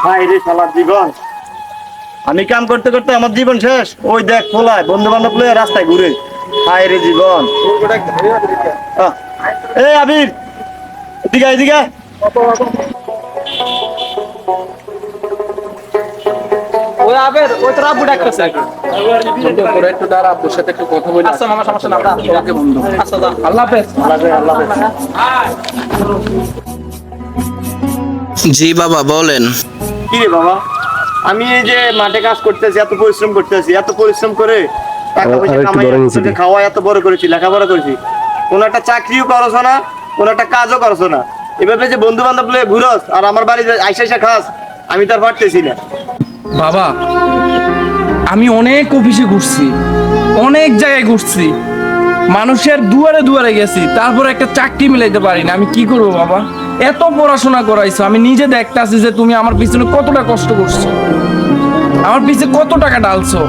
High রে শালার জীবন, আমি কাম করতে করতে আমার জীবন শেষ। ওই দেখ পোলায় বন্ধু বান্ধব লয়ে রাস্তায় ঘুরে। হাই রে জীবন। আহ, এই আবির, এদিকে আয়, এদিকে আয়। ওই আবের ওই তোর আব্বু ডাকতেছে আর কি। বন্ধু তোরা একটু দাঁড়া, আব্বুর সাথে একটু কথা বলি। আচ্ছা মামা, সমস্যা না, আমরা আসি। ওকে বন্ধু, আচ্ছা যা, আল্লাহ হাফেজ। আল্লাহ হাফেজ। জি বাবা বলেন। কি রে বাবা, আমি এই যে মাঠে কাজ করতেছি, এত পরিশ্রম করতেছি, এত পরিশ্রম করে টাকা পয়সা কামাই, তোকে খাওয়া এত বড় করেছি, লেখাপড়া করেছি, কোন একটা চাকরিও করছো না, কোন একটা কাজও করছো না। এভাবে যে বন্ধু বান্ধব লয়ে ঘুরস আর আমার বাড়িতে আইসা আইসা খাস, আমি তার পারতেছি না। বাবা আমি অনেক অফিসে ঘুরছি, অনেক জায়গায় ঘুরছি, মানুষের দুয়ারে দুয়ারে গেছি, তারপর একটা চাকরি মিলাইতে পারি না। আমি কি করব বাবা? এত পড়াশোনা করাইছো, আমি নিজে দেখতাছি যে তুমি আমার পিছনে কতটা কষ্ট করছো, আমার পিছনে কত টাকা ডালছো।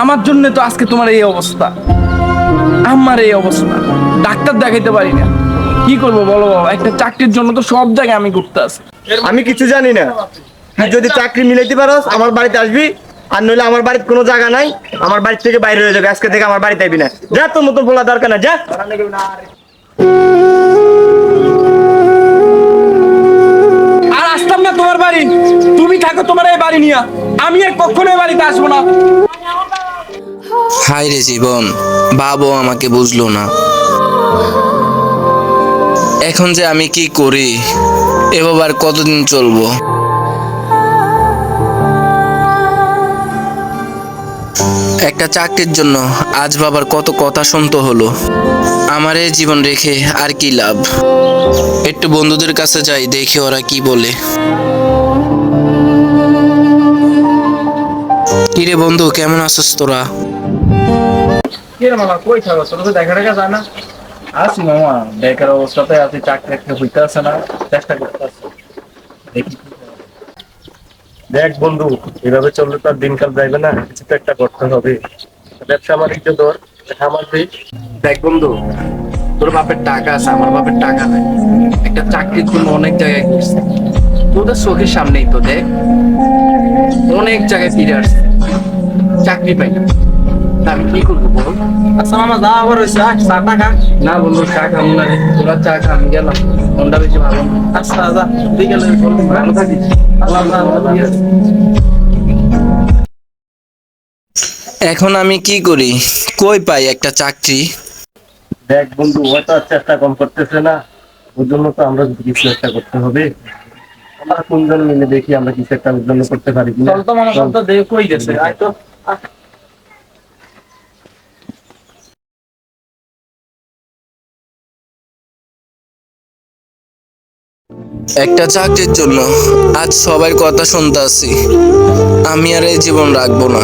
আমার জন্য তো আজকে তোমার এই অবস্থা, আমার এই অবস্থা। ডাক্তার দেখাইতে পারি না, কি করবো বলো বাবা? একটা চাকরির জন্য তো সব জায়গায় আমি ঘুরতে আসি। আমি কিছু জানি না, তুই যদি চাকরি মিলাইতে পারস আমার বাড়িতে আসবি, আর নইলে আমার বাড়িতে কোনো জায়গা নাই, আমার বাড়ি থেকে বাইরে হয়ে যাবে। আজকে থেকে আমার বাড়িতে আইবি না। যা, তোর মতো বলা দরকার না, যা। আর আসতাম না তোমার বাড়ি, তুমি থাকো তোমার এই বাড়ি নিয়ে, আমি আর কখনো এই বাড়িতে আসবো না। হায় রে জীবন, বাবু আমাকে বুঝলো না। এখন যে আমি কি করি, এভাবে আর কতদিন চলবো? একটা চাকরির জন্য আজ বাবার কত কথা শুনতে হলো। আমার এই জীবন রেখে আর কি লাভ? একটু বন্ধুদের কাছে যাই, দেখি ওরা কি বলে। কিরে বন্ধু, কেমন আছিস তোরা? কি রে মামা, কই থাকো? তোর তো দেখা দেখা যায় না। আছি মামা, বেকার অবস্থাতে আছি, চাকরি একটা হইতে আছে না, চেষ্টা করতে আছি, দেখি। দেখ বন্ধু, এভাবে চললে তো আর দিনকাল যাইবে না, কিছু তো একটা করতে হবে। ব্যবসা বাণিজ্য ধর, খামার দিই। দেখ বন্ধু, তোর বাপের টাকা আছে, আমার বাপের টাকা নাই। একটা চাকরির জন্য অনেক জায়গায় ঘুরছি, তোদের চোখের সামনেই তো দেখ, অনেক জায়গায় ফিরে আসছে, চাকরি পাই না। তা আমি কি করবো বল? আচ্ছা মামা যা, আবার হয়েছে চা টাকা। না বন্ধু, চা খাবো না রে, তোরা চা খা, আমি গেলাম, মনটা বেশি ভালো না। আচ্ছা যা, বিকেলে বলবি। ভালো থাকিস। আল্লাহ আল্লাহ। ঠিক আছে। এখন আমি কি করি? কই পাই একটা চাকরি? দেখ বন্ধু, হয়তো আর চেষ্টা কম করতেছে না, ওর জন্য তো আমরা কিছু একটা করতে হবে। আমরা কোনজন মিলে দেখি আমরা কিছু একটা ওর জন্য করতে পারি কিনা। চল তো মামা, চল তো, দেখ কই গেছে, আয় তো। একটা চাকরির জন্য আজ সবার কথা শুনতে আছি, আমি আর এই জীবন রাখবো না।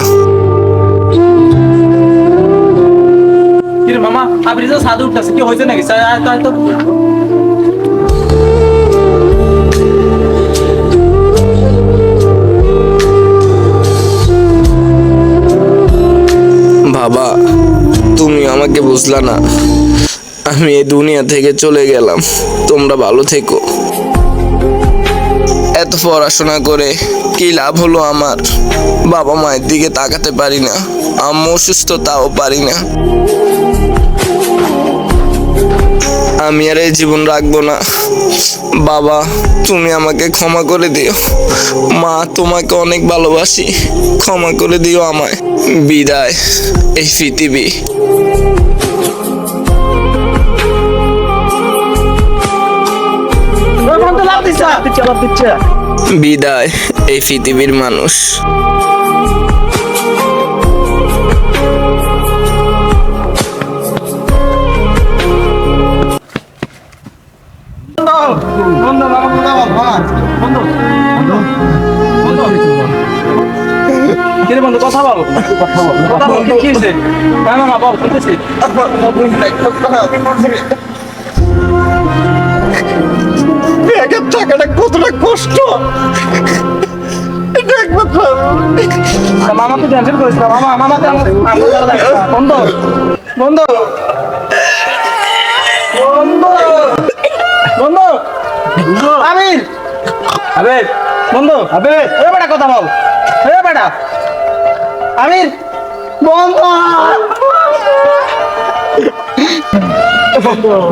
কি রে মামা, আবির যে সাদু উঠতেছে, কি হয়েছে নাকি? আয় তো, আয় তো। বাবা, তুমি আমাকে বুঝলা না, আমি এই দুনিয়া থেকে চলে গেলাম, তোমরা ভালো থেকো। এত পড়াশোনা করে কি লাভ হলো আমার? বাবা মায়ের দিকে তাকাতে পারি না, আম্মু অসুস্থ তাও পারি না। আমি আর এই জীবন রাখবো না। বাবা, তুমি আমাকে ক্ষমা করে দিও। মা, তোমাকে অনেক ভালোবাসি, ক্ষমা করে দিও আমায়। বিদায় এই পৃথিবী। বিদায় এই পৃথিবীর মানুষ। বন্ধু মামা কোথাও মামা, বন্ধু বন্ধু কি রে বন্ধু, কথা বল, কথা বল, কি হয়েছে? হ্যাঁ মামা বল, শুনতেছি। ব্যাগের টাকাটা কতটা কষ্ট, এটা একমাত্র মামা তুই টেনশন করিস না মামা, মামা বন্ধু বন্ধু বন্ধু বন্ধু আমির, আবে বন্ধু আবে এ বেটা কথা বল, এ বেটা আমির বন্ধু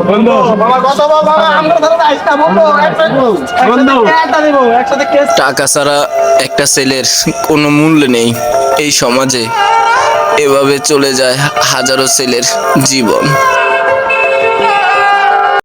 বন্ধু বাবা কথা বল বাবা, আমরা ধরো আইস না বন্ধু, বন্ধু। একসাথে দিব, একসাথে কেস। টাকা ছাড়া একটা ছেলের কোনো মূল্য নেই এই সমাজে। এভাবে চলে যায় হাজারো ছেলের জীবন।